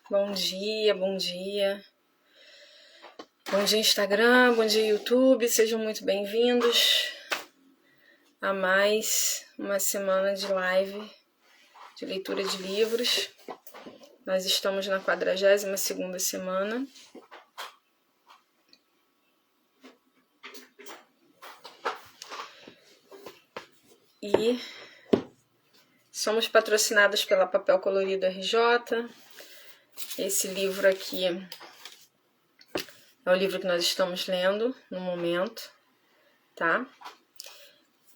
Bom dia, bom dia. Bom dia, Instagram, bom dia, YouTube. Sejam muito bem-vindos a mais uma semana de live de leitura de livros. Nós estamos na 42ª semana. E somos patrocinados pela Papel Colorido RJ. Esse livro aqui é o livro que nós estamos lendo no momento, tá?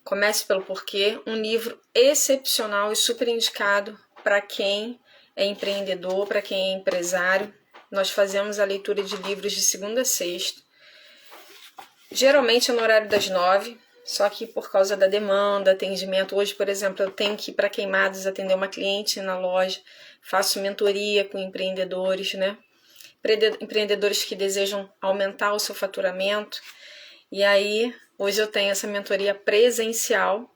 Comece pelo porquê. Um livro excepcional e super indicado para quem é empreendedor, para quem é empresário. Nós fazemos a leitura de livros de segunda a sexta. Geralmente é no horário das 9, só que por causa da demanda, atendimento. Hoje, por exemplo, eu tenho que ir para Queimados atender uma cliente na loja. Faço mentoria com empreendedores, né? Empreendedores que desejam aumentar o seu faturamento. E aí, hoje eu tenho essa mentoria presencial,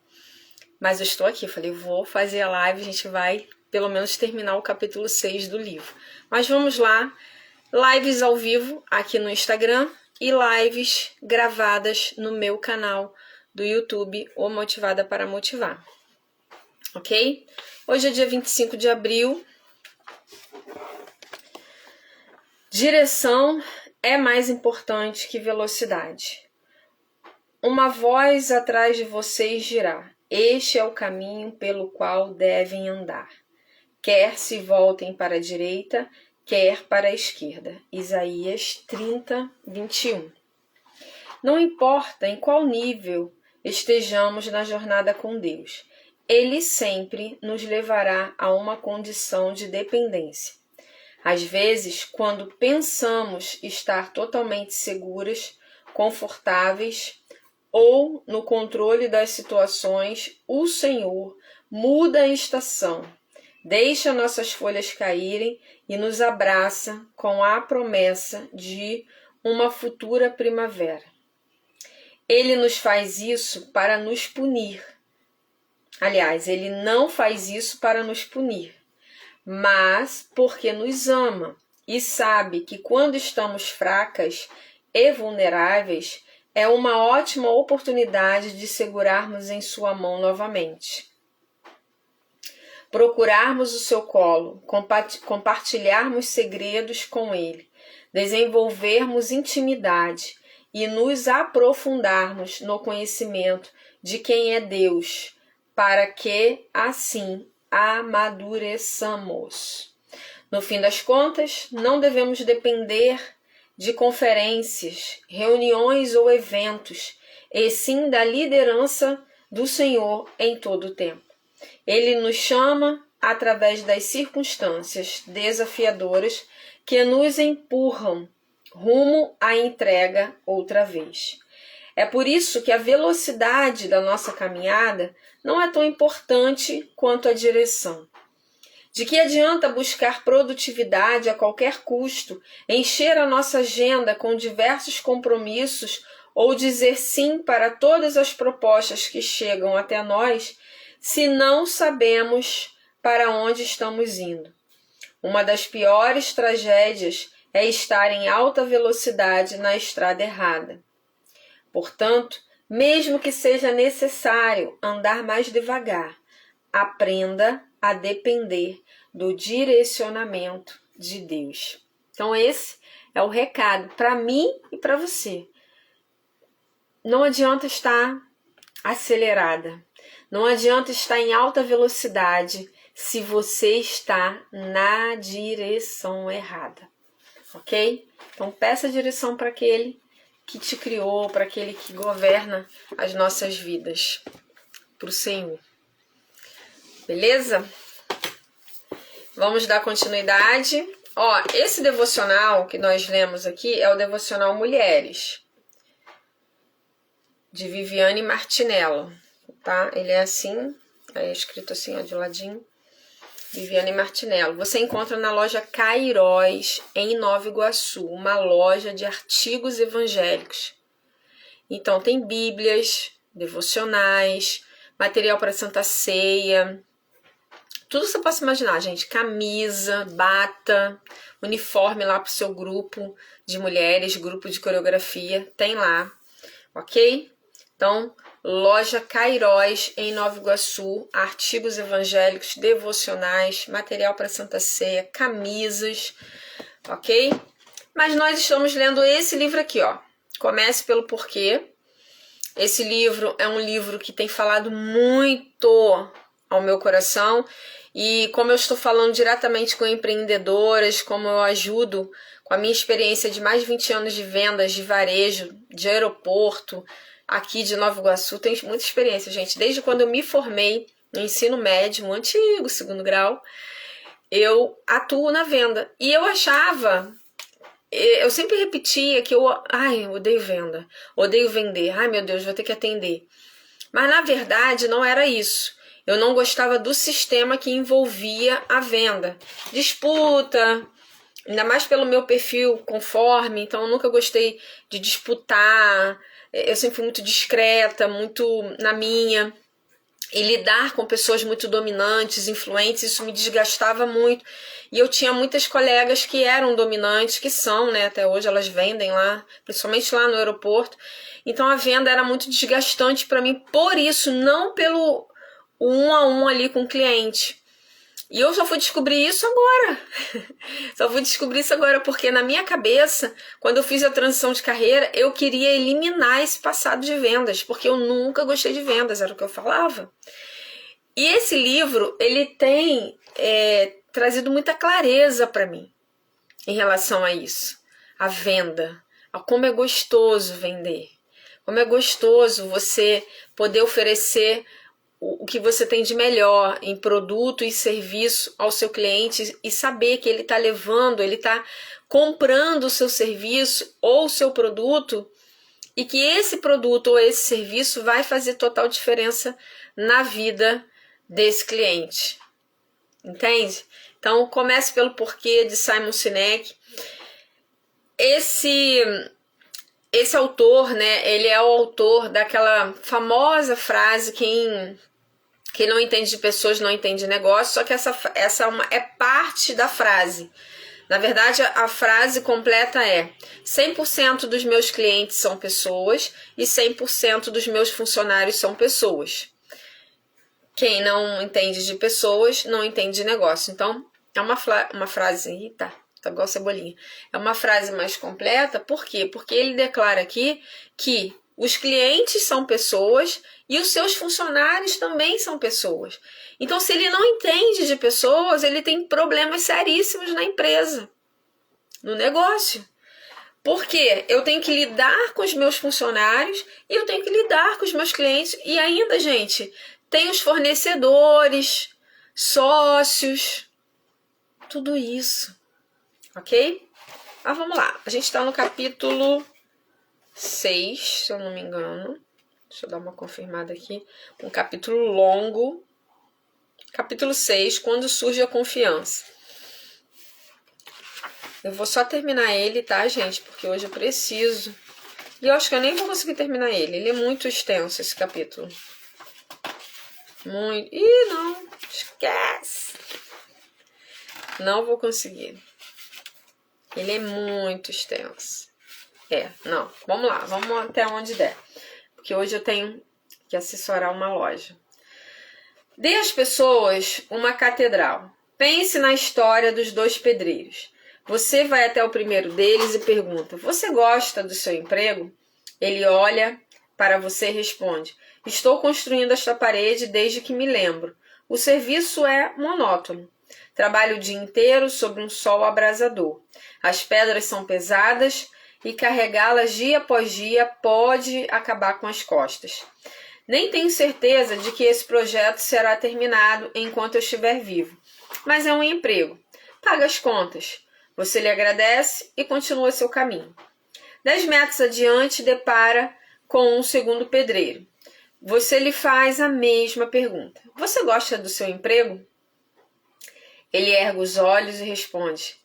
mas eu estou aqui, falei, vou fazer a live, a gente vai pelo menos terminar o capítulo 6 do livro. Mas vamos lá, lives ao vivo aqui no Instagram e lives gravadas no meu canal do YouTube, O Motivada para Motivar, ok? Hoje é dia 25 de abril. Direção é mais importante que velocidade. Uma voz atrás de vocês dirá: este é o caminho pelo qual devem andar. Quer se voltem para a direita, quer para a esquerda. Isaías 30, 21. Não importa em qual nível estejamos na jornada com Deus, Ele sempre nos levará a uma condição de dependência. Às vezes, quando pensamos estar totalmente seguras, confortáveis ou no controle das situações, o Senhor muda a estação, deixa nossas folhas caírem e nos abraça com a promessa de uma futura primavera. Ele nos faz isso para nos punir. Aliás, ele não faz isso para nos punir, mas porque nos ama e sabe que quando estamos fracas e vulneráveis, é uma ótima oportunidade de segurarmos em sua mão novamente. Procurarmos o seu colo, compartilharmos segredos com ele, desenvolvermos intimidade e nos aprofundarmos no conhecimento de quem é Deus, para que, assim, amadureçamos. No fim das contas, não devemos depender de conferências, reuniões ou eventos, e sim da liderança do Senhor em todo o tempo. Ele nos chama através das circunstâncias desafiadoras que nos empurram rumo à entrega outra vez. É por isso que a velocidade da nossa caminhada não é tão importante quanto a direção. De que adianta buscar produtividade a qualquer custo, encher a nossa agenda com diversos compromissos ou dizer sim para todas as propostas que chegam até nós, se não sabemos para onde estamos indo? Uma das piores tragédias é estar em alta velocidade na estrada errada. Portanto, mesmo que seja necessário andar mais devagar, aprenda a depender do direcionamento de Deus. Então esse é o recado para mim e para você. Não adianta estar acelerada, não adianta estar em alta velocidade se você está na direção errada, ok? Então peça a direção para aquele que te criou, para aquele que governa as nossas vidas, para o Senhor. Beleza? Vamos dar continuidade. Esse devocional que nós lemos aqui é o devocional Mulheres, de Viviane Martinello, tá? Ele é assim, é escrito assim, de ladinho. Viviane Martinello. Você encontra na loja Cairóis, em Nova Iguaçu, uma loja de artigos evangélicos. Então, tem bíblias, devocionais, material para Santa Ceia, Tudo você possa imaginar, gente. Camisa, bata, uniforme lá pro seu grupo de mulheres, grupo de coreografia, tem lá, ok? Então, loja Cairóis em Nova Iguaçu, artigos evangélicos, devocionais, material para Santa Ceia, camisas, ok? Mas nós estamos lendo esse livro aqui, ó. Comece pelo porquê. Esse livro é um livro que tem falado muito ao meu coração, e como eu estou falando diretamente com empreendedoras, como eu ajudo com a minha experiência de mais de 20 anos de vendas, de varejo, de aeroporto, aqui de Nova Iguaçu, tenho muita experiência, gente. Desde quando eu me formei no ensino médio, um antigo, 2º grau, eu atuo na venda. E eu achava, eu sempre repetia que eu odeio venda, odeio vender, ai meu Deus, vou ter que atender. Mas na verdade não era isso. Eu não gostava do sistema que envolvia a venda. Disputa, ainda mais pelo meu perfil conforme, então eu nunca gostei de disputar. Eu sempre fui muito discreta, muito na minha. E lidar com pessoas muito dominantes, influentes, isso me desgastava muito. E eu tinha muitas colegas que eram dominantes, que são, né? Até hoje elas vendem lá, principalmente lá no aeroporto. Então a venda era muito desgastante para mim, por isso, não pelo 1-a-1 ali com o cliente. E eu só fui descobrir isso agora. Só fui descobrir isso agora porque na minha cabeça, quando eu fiz a transição de carreira, eu queria eliminar esse passado de vendas, porque eu nunca gostei de vendas, era o que eu falava. E esse livro, ele tem trazido muita clareza para mim em relação a isso. A venda, a como é gostoso vender. Como é gostoso você poder oferecer o que você tem de melhor em produto e serviço ao seu cliente e saber que ele está levando, ele está comprando o seu serviço ou o seu produto e que esse produto ou esse serviço vai fazer total diferença na vida desse cliente. Entende? Então, comece pelo porquê de Simon Sinek. Esse autor, né, ele é o autor daquela famosa frase: quem não entende de pessoas não entende de negócio, só que essa é parte da frase. Na verdade, a frase completa é: 100% dos meus clientes são pessoas e 100% dos meus funcionários são pessoas. Quem não entende de pessoas não entende de negócio. Então, é uma frase... tá igual cebolinha. É uma frase mais completa, por quê? Porque ele declara aqui que os clientes são pessoas e os seus funcionários também são pessoas. Então, se ele não entende de pessoas, ele tem problemas seríssimos na empresa, no negócio. Porque eu tenho que lidar com os meus funcionários e eu tenho que lidar com os meus clientes. E ainda, gente, tem os fornecedores, sócios, tudo isso. Ok? Ah, vamos lá. A gente está no capítulo 6, se eu não me engano. Deixa eu dar uma confirmada aqui. Um capítulo longo. Capítulo 6, quando surge a confiança. Eu vou só terminar ele, tá, gente? Porque hoje eu preciso. E eu acho que eu nem vou conseguir terminar ele. Ele é muito extenso, esse capítulo. Muito. Ih, não. Esquece. Não vou conseguir. Ele é muito extenso. Não. Vamos lá. Vamos até onde der. Porque hoje eu tenho que assessorar uma loja. Dê às pessoas uma catedral. Pense na história dos 2 pedreiros. Você vai até o primeiro deles e pergunta: você gosta do seu emprego? Ele olha para você e responde: estou construindo esta parede desde que me lembro. O serviço é monótono. Trabalho o dia inteiro sob um sol abrasador. As pedras são pesadas e carregá-las dia após dia pode acabar com as costas. Nem tenho certeza de que esse projeto será terminado enquanto eu estiver vivo, mas é um emprego. Paga as contas. Você lhe agradece e continua seu caminho. 10 metros adiante, depara com um segundo pedreiro. Você lhe faz a mesma pergunta. Você gosta do seu emprego? Ele ergue os olhos e responde: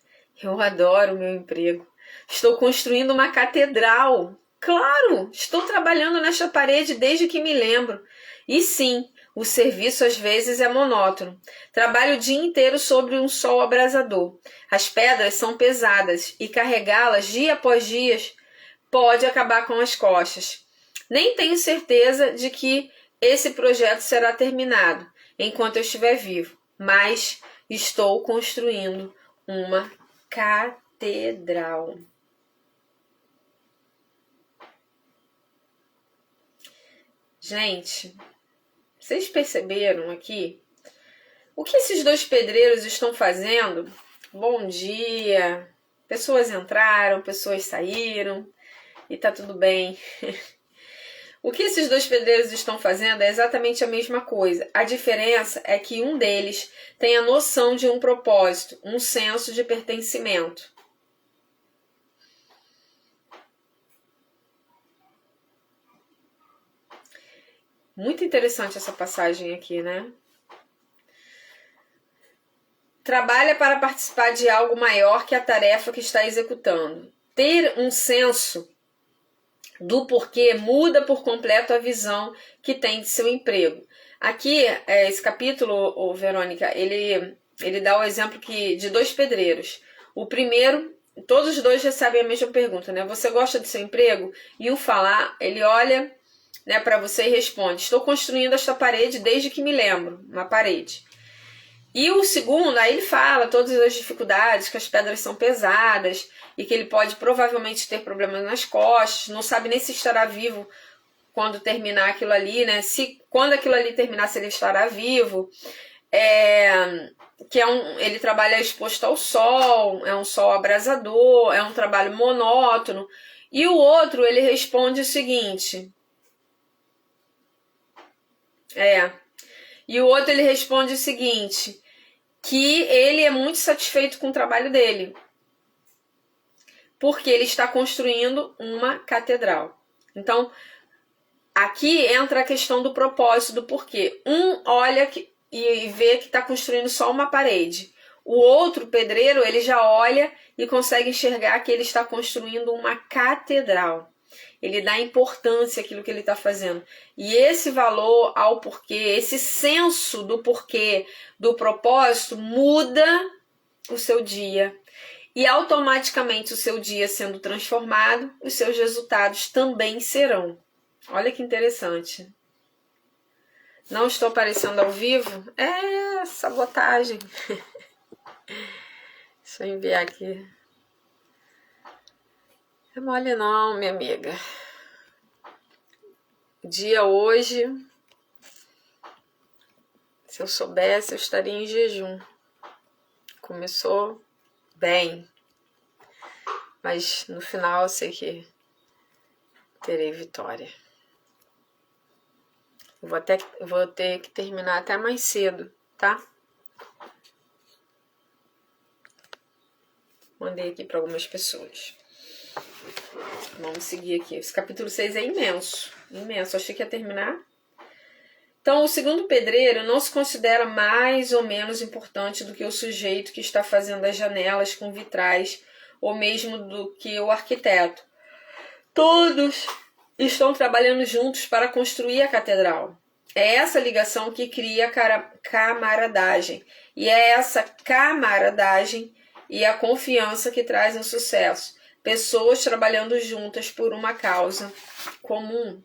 eu adoro o meu emprego. Estou construindo uma catedral. Claro, estou trabalhando nesta parede desde que me lembro. E sim, O serviço às vezes é monótono. Trabalho o dia inteiro sobre um sol abrasador. As pedras são pesadas e carregá-las dia após dia pode acabar com as costas. Nem tenho certeza de que esse projeto será terminado enquanto eu estiver vivo, mas estou construindo uma catedral. Gente, vocês perceberam aqui o que esses dois pedreiros estão fazendo? Bom dia! Pessoas entraram, pessoas saíram e tá tudo bem. O que esses dois pedreiros estão fazendo é exatamente a mesma coisa. A diferença é que um deles tem a noção de um propósito, um senso de pertencimento. Muito interessante essa passagem aqui, né? Trabalha para participar de algo maior que a tarefa que está executando. Ter um senso do porquê muda por completo a visão que tem de seu emprego. Aqui, esse capítulo, Verônica, ele dá o exemplo de dois pedreiros. O primeiro, todos os dois recebem a mesma pergunta, né? Você gosta do seu emprego? E um fala, ele olha, né, para você e responde: estou construindo esta parede desde que me lembro, uma parede. E o segundo, aí ele fala todas as dificuldades, que as pedras são pesadas e que ele pode provavelmente ter problemas nas costas, não sabe nem se estará vivo quando terminar aquilo ali, né? Quando aquilo ali terminar, se ele estará vivo. Ele trabalha exposto ao sol, é um sol abrasador, é um trabalho monótono. E o outro, ele responde o seguinte... que ele é muito satisfeito com o trabalho dele, porque ele está construindo uma catedral. Então, aqui entra a questão do propósito, do porquê. Um olha e vê que está construindo só uma parede. O outro, pedreiro, ele já olha e consegue enxergar que ele está construindo uma catedral. Ele dá importância àquilo que ele está fazendo. E esse valor ao porquê, esse senso do porquê, do propósito, muda o seu dia. E automaticamente o seu dia sendo transformado, os seus resultados também serão. Olha que interessante. Não estou aparecendo ao vivo? É sabotagem. Deixa eu enviar aqui. Não é mole não, minha amiga. O dia hoje, se eu soubesse, eu estaria em jejum. Começou bem, mas no final eu sei que terei vitória. Eu vou ter que terminar até mais cedo, tá? Mandei aqui para algumas pessoas. Vamos seguir aqui. Esse capítulo 6 é imenso. Imenso. Achei que ia terminar. Então, o segundo pedreiro não se considera mais ou menos importante do que o sujeito que está fazendo as janelas com vitrais, ou mesmo do que o arquiteto. Todos estão trabalhando juntos para construir a catedral. É essa ligação que cria a camaradagem. E é essa camaradagem e a confiança que trazem sucesso. Pessoas trabalhando juntas por uma causa comum.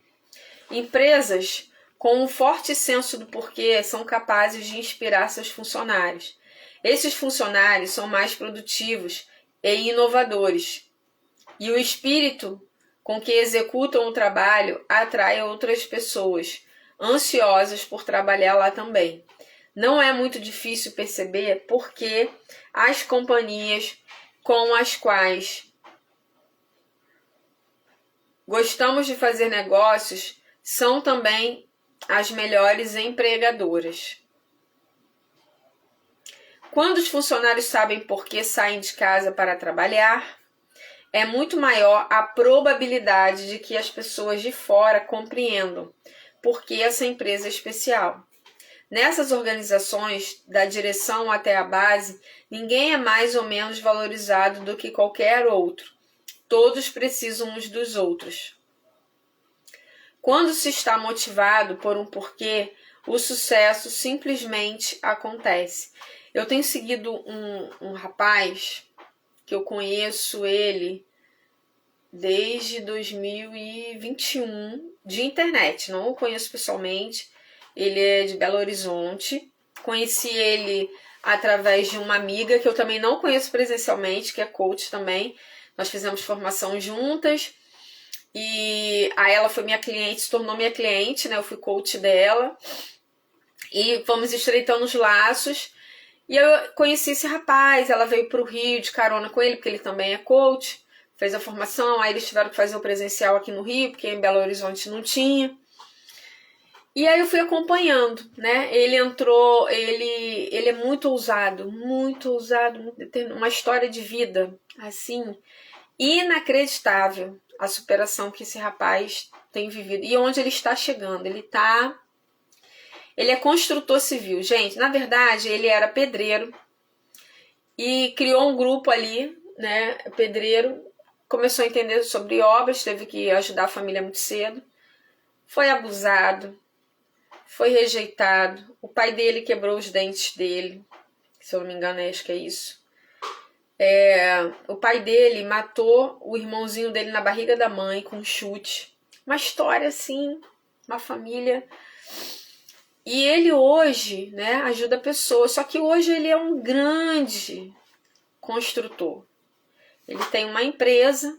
Empresas com um forte senso do porquê são capazes de inspirar seus funcionários. Esses funcionários são mais produtivos e inovadores. E o espírito com que executam o trabalho atrai outras pessoas, ansiosas por trabalhar lá também. Não é muito difícil perceber porque as companhias com as quais gostamos de fazer negócios são também as melhores empregadoras. Quando os funcionários sabem por que saem de casa para trabalhar, é muito maior a probabilidade de que as pessoas de fora compreendam por que essa empresa é especial. Nessas organizações, da direção até a base, ninguém é mais ou menos valorizado do que qualquer outro. Todos precisam uns dos outros. Quando se está motivado por um porquê, o sucesso simplesmente acontece. Eu tenho seguido um rapaz que eu conheço ele desde 2021 de internet, não o conheço pessoalmente. Ele é de Belo Horizonte. Conheci ele através de uma amiga que eu também não conheço presencialmente, que é coach também. Nós fizemos formação juntas e aí ela foi minha cliente, se tornou minha cliente, né? Eu fui coach dela e fomos estreitando os laços. E eu conheci esse rapaz, ela veio para o Rio de carona com ele, porque ele também é coach, fez a formação, aí eles tiveram que fazer o presencial aqui no Rio, porque em Belo Horizonte não tinha. E aí eu fui acompanhando, né? Ele entrou, ele é muito ousado, tem uma história de vida, assim, inacreditável, a superação que esse rapaz tem vivido. E onde ele está chegando, ele é construtor civil. Gente, na verdade, ele era pedreiro e criou um grupo ali, né? Pedreiro, começou a entender sobre obras, teve que ajudar a família muito cedo, foi abusado, foi rejeitado. O pai dele quebrou os dentes dele, se eu não me engano, acho que é isso. O pai dele matou o irmãozinho dele na barriga da mãe com um chute. Uma história assim, uma família. E ele hoje, né, ajuda pessoas. Só que hoje ele é um grande construtor. Ele tem uma empresa.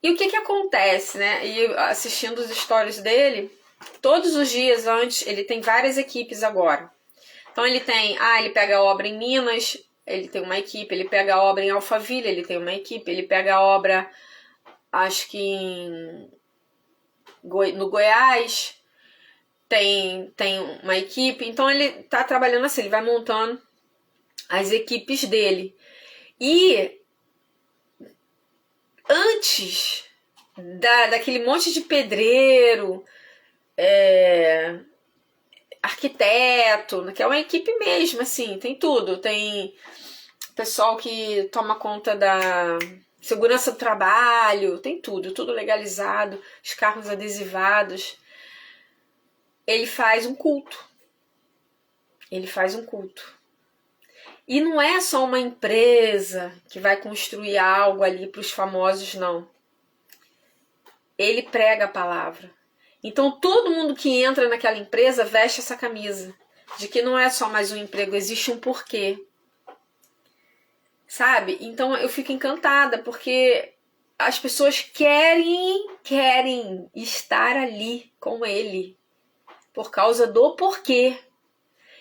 E o que acontece, né? E assistindo os stories dele, todos os dias antes, ele tem várias equipes agora. Então ele pega a obra em Minas, ele tem uma equipe, ele pega a obra em Alphaville, ele tem uma equipe, ele pega a obra, acho que no Goiás, tem uma equipe. Então ele tá trabalhando assim, ele vai montando as equipes dele. E antes daquele monte de pedreiro, arquiteto, que é uma equipe mesmo, assim, tem tudo. Tem pessoal que toma conta da segurança do trabalho, tem tudo legalizado, os carros adesivados. Ele faz um culto. E não é só uma empresa que vai construir algo ali para os famosos, não. Ele prega a palavra. Então todo mundo que entra naquela empresa veste essa camisa de que não é só mais um emprego, existe um porquê. Sabe? Então eu fico encantada porque as pessoas querem estar ali com ele por causa do porquê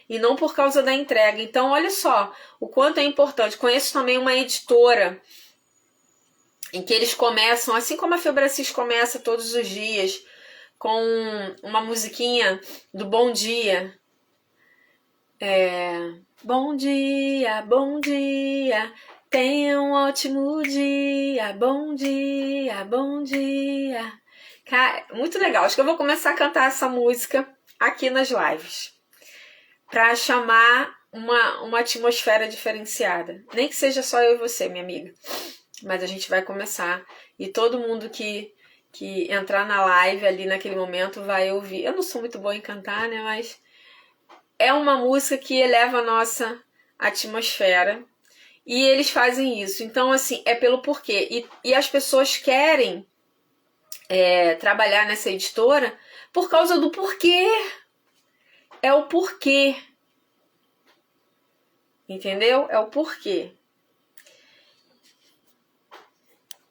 e não por causa da entrega. Então olha só o quanto é importante. Conheço também uma editora em que eles começam, assim como a Febracis começa todos os dias, com uma musiquinha do Bom Dia. Bom dia, tenha um ótimo dia, bom dia, bom dia. Cara, muito legal, acho que eu vou começar a cantar essa música aqui nas lives, para chamar uma atmosfera diferenciada. Nem que seja só eu e você, minha amiga, mas a gente vai começar, e todo mundo que entrar na live ali naquele momento vai ouvir. Eu não sou muito boa em cantar, né, mas é uma música que eleva a nossa atmosfera e eles fazem isso. Então, assim, é pelo porquê. E as pessoas querem trabalhar nessa editora por causa do porquê. É o porquê. Entendeu? É o porquê.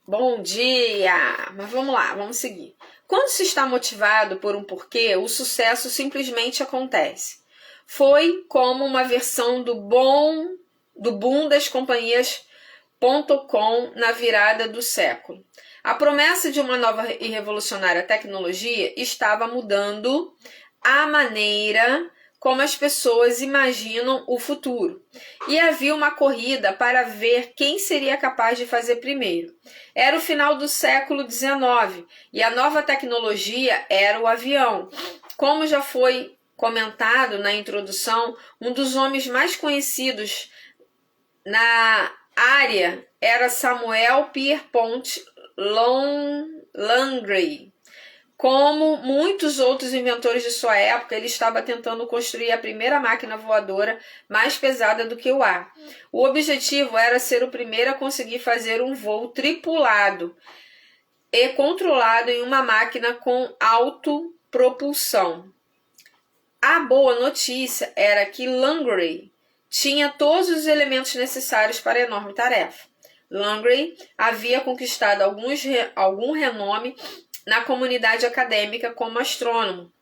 Bom dia! Mas vamos lá, vamos seguir. Quando se está motivado por um porquê, o sucesso simplesmente acontece. Foi como uma versão do boom das companhias.com na virada do século. A promessa de uma nova e revolucionária tecnologia estava mudando a maneira como as pessoas imaginam o futuro. E havia uma corrida para ver quem seria capaz de fazer primeiro. Era o final do século XIX e a nova tecnologia era o avião. Como já foi comentado na introdução, um dos homens mais conhecidos na área era Samuel Pierpont Langley, Como muitos outros inventores de sua época, ele estava tentando construir a primeira máquina voadora mais pesada do que o ar. O objetivo era ser o primeiro a conseguir fazer um voo tripulado e controlado em uma máquina com autopropulsão. A boa notícia era que Langley tinha todos os elementos necessários para a enorme tarefa. Langley havia conquistado algum renome na comunidade acadêmica como astrônomo,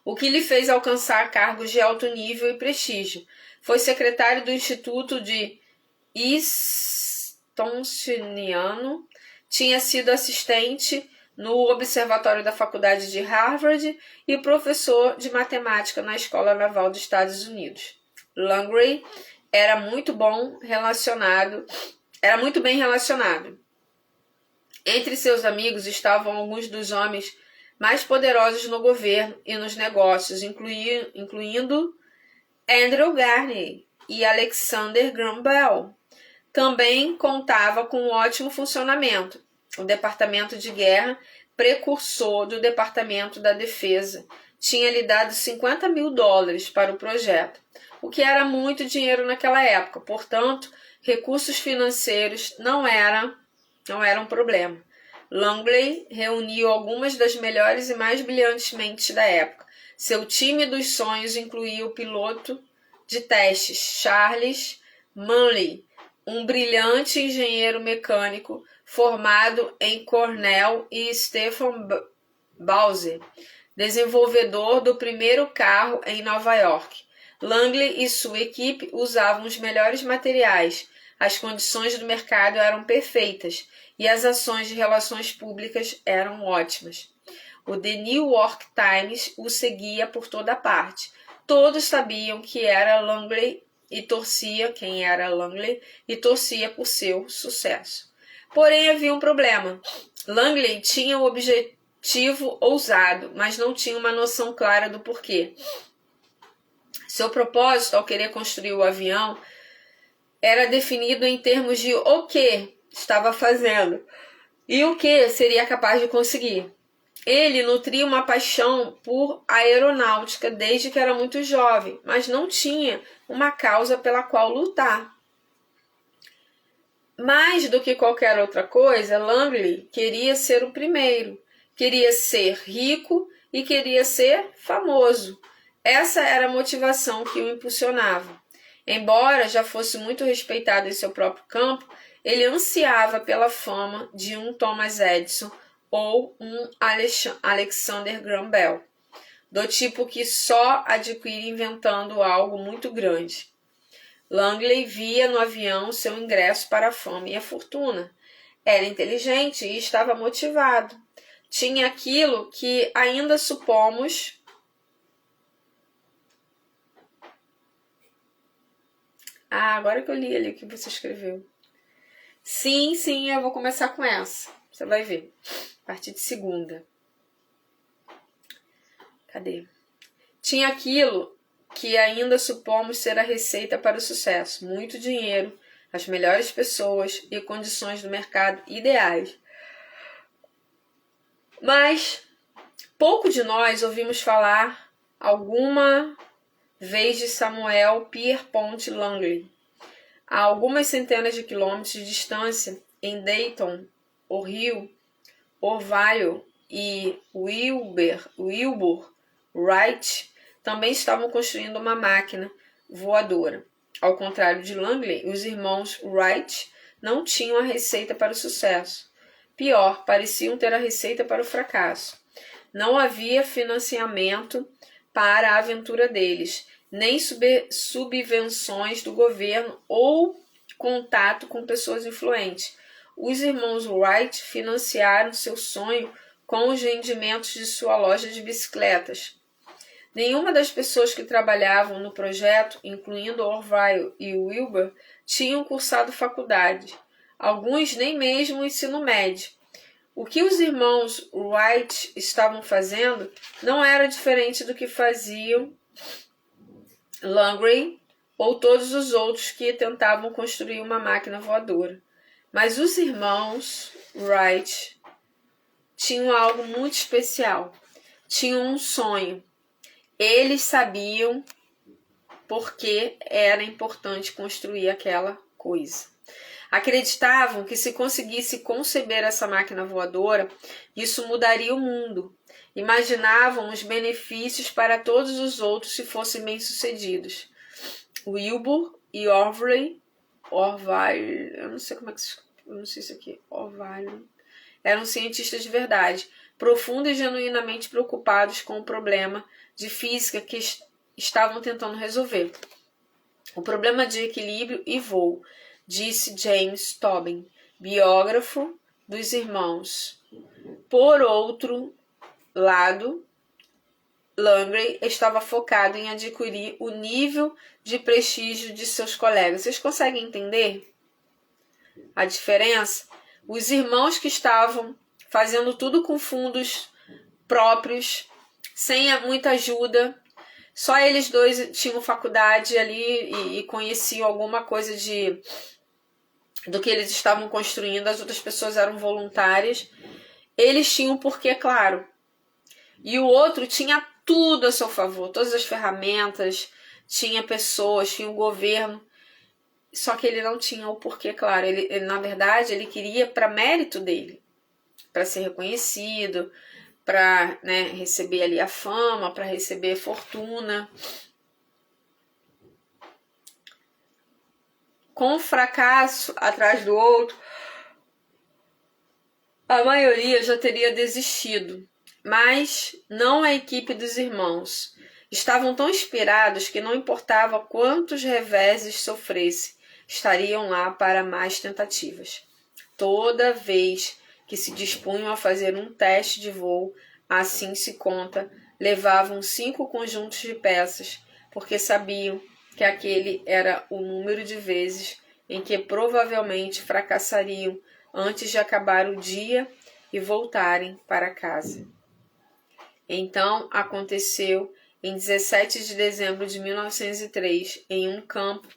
o que lhe fez alcançar cargos de alto nível e prestígio. Foi secretário do Instituto de Smithsoniano, tinha sido assistente no Observatório da Faculdade de Harvard e professor de matemática na Escola Naval dos Estados Unidos. Langley era muito bem relacionado. Entre seus amigos estavam alguns dos homens mais poderosos no governo e nos negócios, incluindo Andrew Carnegie e Alexander Graham Bell. Também contava com um ótimo funcionamento. O Departamento de Guerra, precursor do Departamento da Defesa, tinha lhe dado $50 mil para o projeto, o que era muito dinheiro naquela época. Portanto, recursos financeiros não eram um problema. Langley reuniu algumas das melhores e mais brilhantes mentes da época. Seu time dos sonhos incluía o piloto de testes Charles Manley, um brilhante engenheiro mecânico formado em Cornell, e Stephen Bowser, desenvolvedor do primeiro carro em Nova York. Langley e sua equipe usavam os melhores materiais, as condições do mercado eram perfeitas e as ações de relações públicas eram ótimas. O The New York Times o seguia por toda parte. Todos sabiam quem era Langley e torcia por seu sucesso. Porém, havia um problema. Langley tinha um objetivo ousado, mas não tinha uma noção clara do porquê. Seu propósito, ao querer construir o avião, era definido em termos de o que estava fazendo e o que seria capaz de conseguir. Ele nutria uma paixão por aeronáutica desde que era muito jovem, mas não tinha uma causa pela qual lutar. Mais do que qualquer outra coisa, Langley queria ser o primeiro, queria ser rico e queria ser famoso. Essa era a motivação que o impulsionava. Embora já fosse muito respeitado em seu próprio campo, ele ansiava pela fama de um Thomas Edison ou um Alexander Graham Bell, do tipo que só adquire inventando algo muito grande. Langley via no avião seu ingresso para a fama e a fortuna. Era inteligente e estava motivado. Tinha aquilo que ainda supomos agora que eu li ali o que você escreveu. Sim, eu vou começar com essa. Você vai ver. A partir de segunda. Cadê? Tinha aquilo que ainda supomos ser a receita para o sucesso. Muito dinheiro, as melhores pessoas e condições do mercado ideais. Mas pouco de nós ouvimos falar alguma vez de Samuel Pierpont Langley. A algumas centenas de quilômetros de distância, em Dayton, Ohio e Wilbur Wright também estavam construindo uma máquina voadora. Ao contrário de Langley, os irmãos Wright não tinham a receita para o sucesso. Pior, pareciam ter a receita para o fracasso. Não havia financiamento para a aventura deles, nem subvenções do governo ou contato com pessoas influentes. Os irmãos Wright financiaram seu sonho com os rendimentos de sua loja de bicicletas. Nenhuma das pessoas que trabalhavam no projeto, incluindo Orville e Wilbur, tinham cursado faculdade. Alguns nem mesmo o ensino médio. O que os irmãos Wright estavam fazendo não era diferente do que faziam Langley ou todos os outros que tentavam construir uma máquina voadora. Mas os irmãos Wright tinham algo muito especial. Tinham um sonho. Eles sabiam por que era importante construir aquela coisa. Acreditavam que se conseguisse conceber essa máquina voadora, isso mudaria o mundo. Imaginavam os benefícios para todos os outros se fossem bem-sucedidos. Wilbur e Orville, eu não sei como é que se pronuncia isso aqui, Orville, eram cientistas de verdade, profundo e genuinamente preocupados com o problema de física que estavam tentando resolver. O problema de equilíbrio e voo, disse James Tobin, biógrafo dos irmãos. Por outro lado, Langley estava focado em adquirir o nível de prestígio de seus colegas. Vocês conseguem entender a diferença? Os irmãos que estavam fazendo tudo com fundos próprios, sem muita ajuda, só eles dois tinham faculdade ali e conheciam alguma coisa do que eles estavam construindo, as outras pessoas eram voluntárias. Eles tinham um porquê claro. E o outro tinha tudo a seu favor, todas as ferramentas, tinha pessoas, tinha o governo, só que ele não tinha o porquê claro. Ele na verdade, ele queria para mérito dele, para ser reconhecido, para, né, receber ali a fama, para receber fortuna. Com um fracasso atrás do outro, a maioria já teria desistido. Mas não a equipe dos irmãos. Estavam tão inspirados que não importava quantos reveses sofresse, estariam lá para mais tentativas. Toda vez que se dispunham a fazer um teste de voo, assim se conta, levavam 5 conjuntos de peças, porque sabiam que aquele era o número de vezes em que provavelmente fracassariam antes de acabar o dia e voltarem para casa. Então aconteceu em 17 de dezembro de 1903, em um campo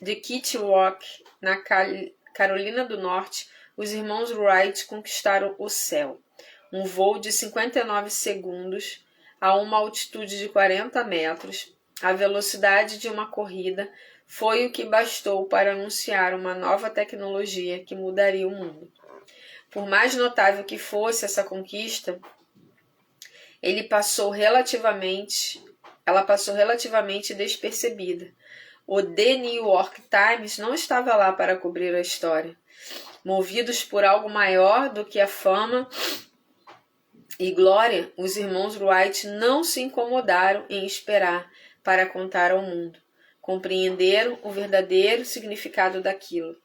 de Kitty Rock, na Carolina do Norte, os irmãos Wright conquistaram o céu. Um voo de 59 segundos a uma altitude de 40 metros, a velocidade de uma corrida, foi o que bastou para anunciar uma nova tecnologia que mudaria o mundo. Por mais notável que fosse essa conquista, ela passou relativamente despercebida. O The New York Times não estava lá para cobrir a história. Movidos por algo maior do que a fama e glória, os irmãos Wright não se incomodaram em esperar para contar ao mundo. Compreenderam o verdadeiro significado daquilo.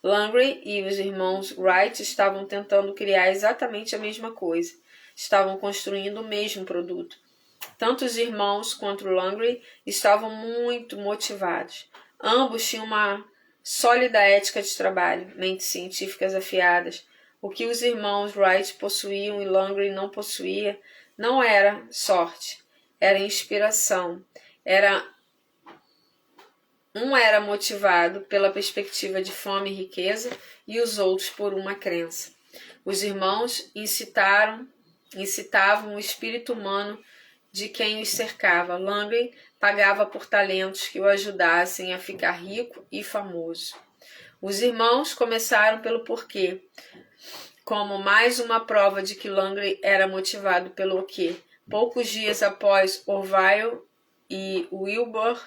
Langley e os irmãos Wright estavam tentando criar exatamente a mesma coisa. Estavam construindo o mesmo produto. Tanto os irmãos quanto Langley estavam muito motivados. Ambos tinham uma sólida ética de trabalho, mentes científicas afiadas. O que os irmãos Wright possuíam e Langley não possuía não era sorte, era inspiração. Um era motivado pela perspectiva de fome e riqueza e os outros por uma crença. Os irmãos incitavam o espírito humano de quem os cercava. Langley pagava por talentos que o ajudassem a ficar rico e famoso. Os irmãos começaram pelo porquê, como mais uma prova de que Langley era motivado pelo quê. Poucos dias após Orville e Wilbur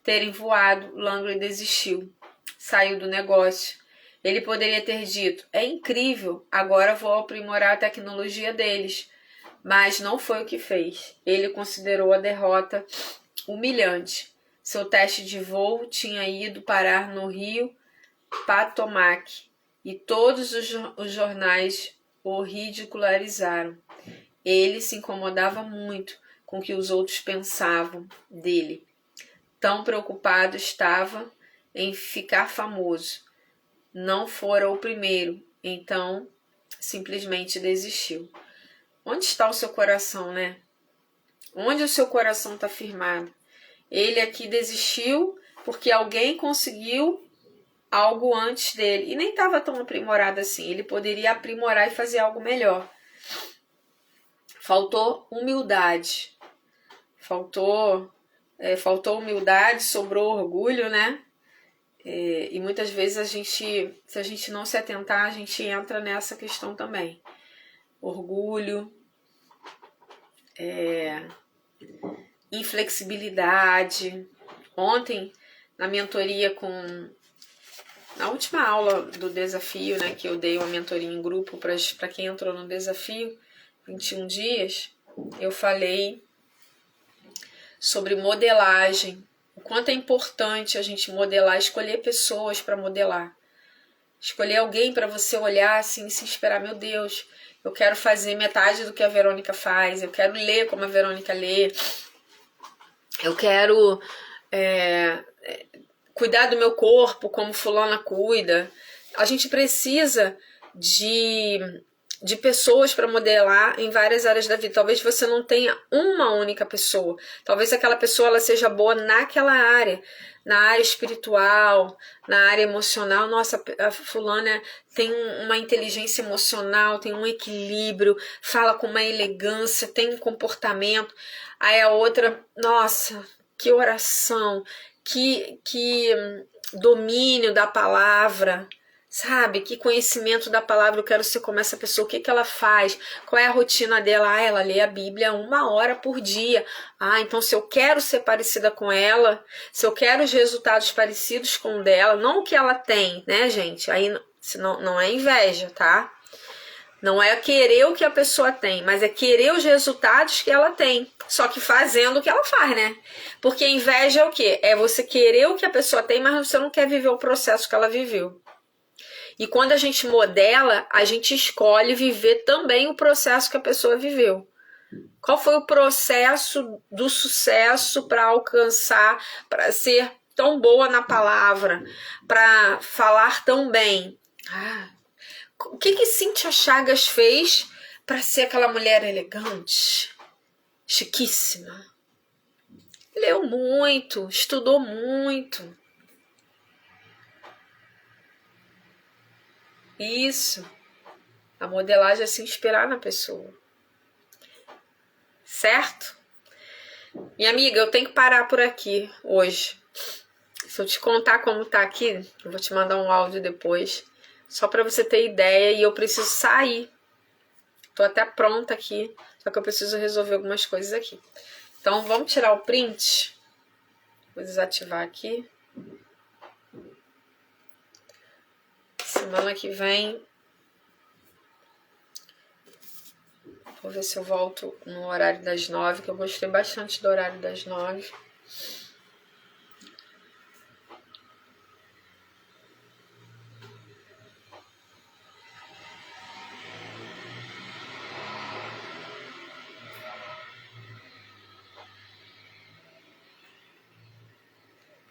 terem voado, Langley desistiu, saiu do negócio. Ele poderia ter dito: é incrível, agora vou aprimorar a tecnologia deles. Mas não foi o que fez. Ele considerou a derrota humilhante. Seu teste de voo tinha ido parar no rio Potomac e todos os jornais o ridicularizaram. Ele se incomodava muito com o que os outros pensavam dele. Tão preocupado estava em ficar famoso. Não fora o primeiro, então simplesmente desistiu. Onde está o seu coração, né? Onde o seu coração está firmado? Ele aqui desistiu porque alguém conseguiu algo antes dele. E nem estava tão aprimorado assim. Ele poderia aprimorar e fazer algo melhor. faltou humildade. Faltou humildade, sobrou orgulho, né? E muitas vezes se a gente não se atentar, a gente entra nessa questão também. Orgulho, inflexibilidade. Ontem, na mentoria na última aula do desafio, né, que eu dei uma mentoria em grupo para quem entrou no desafio, 21 dias, eu falei sobre modelagem. O quanto é importante a gente modelar, escolher pessoas para modelar. Escolher alguém para você olhar assim e se inspirar. Meu Deus, eu quero fazer metade do que a Verônica faz, eu quero ler como a Verônica lê, eu quero cuidar do meu corpo como fulana cuida. A gente precisa de pessoas para modelar em várias áreas da vida. Talvez você não tenha uma única pessoa. Talvez aquela pessoa ela seja boa naquela área, na área espiritual, na área emocional. Nossa, a fulana tem uma inteligência emocional, tem um equilíbrio, fala com uma elegância, tem um comportamento. Aí a outra, nossa, que oração, que domínio da palavra, sabe? Que conhecimento da palavra. Eu quero ser como essa pessoa. O que ela faz? Qual é a rotina dela? Ela lê a Bíblia 1 hora por dia. Então se eu quero ser parecida com ela, se eu quero os resultados parecidos com o dela, não o que ela tem, né, gente? Aí não é inveja, tá? Não é querer o que a pessoa tem, mas é querer os resultados que ela tem. Só que fazendo o que ela faz, né? Porque inveja é o quê? É você querer o que a pessoa tem, mas você não quer viver o processo que ela viveu. E quando a gente modela, a gente escolhe viver também o processo que a pessoa viveu. Qual foi o processo do sucesso para alcançar, para ser tão boa na palavra, para falar tão bem? O que Cíntia Chagas fez para ser aquela mulher elegante, chiquíssima? Leu muito, estudou muito. Isso. A modelagem é se inspirar na pessoa. Certo? Minha amiga, eu tenho que parar por aqui hoje. Se eu te contar como tá aqui, eu vou te mandar um áudio depois. Só para você ter ideia, e eu preciso sair. Tô até pronta aqui, só que eu preciso resolver algumas coisas aqui. Então vamos tirar o print. Vou desativar aqui. Semana que vem vou ver se eu volto no horário das 9, que eu gostei bastante do horário das 9.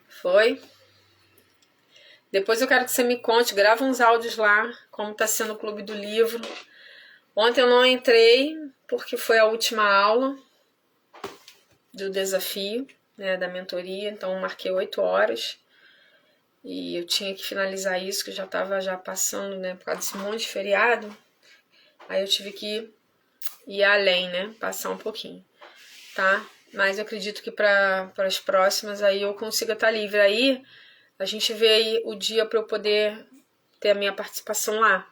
Foi? Depois eu quero que você me conte, grava uns áudios lá, como tá sendo o Clube do Livro. Ontem eu não entrei, porque foi a última aula do desafio, né, da mentoria, então eu marquei 8 horas. E eu tinha que finalizar isso, que eu já estava passando, né, por causa desse monte de feriado. Aí eu tive que ir além, né, passar um pouquinho, tá? Mas eu acredito que para as próximas aí eu consiga estar livre. Aí a gente vê aí o dia para eu poder ter a minha participação lá.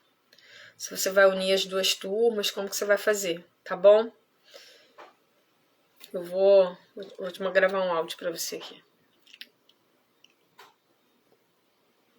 Se você vai unir as duas turmas, como que você vai fazer, tá bom? Eu vou gravar um áudio para você aqui.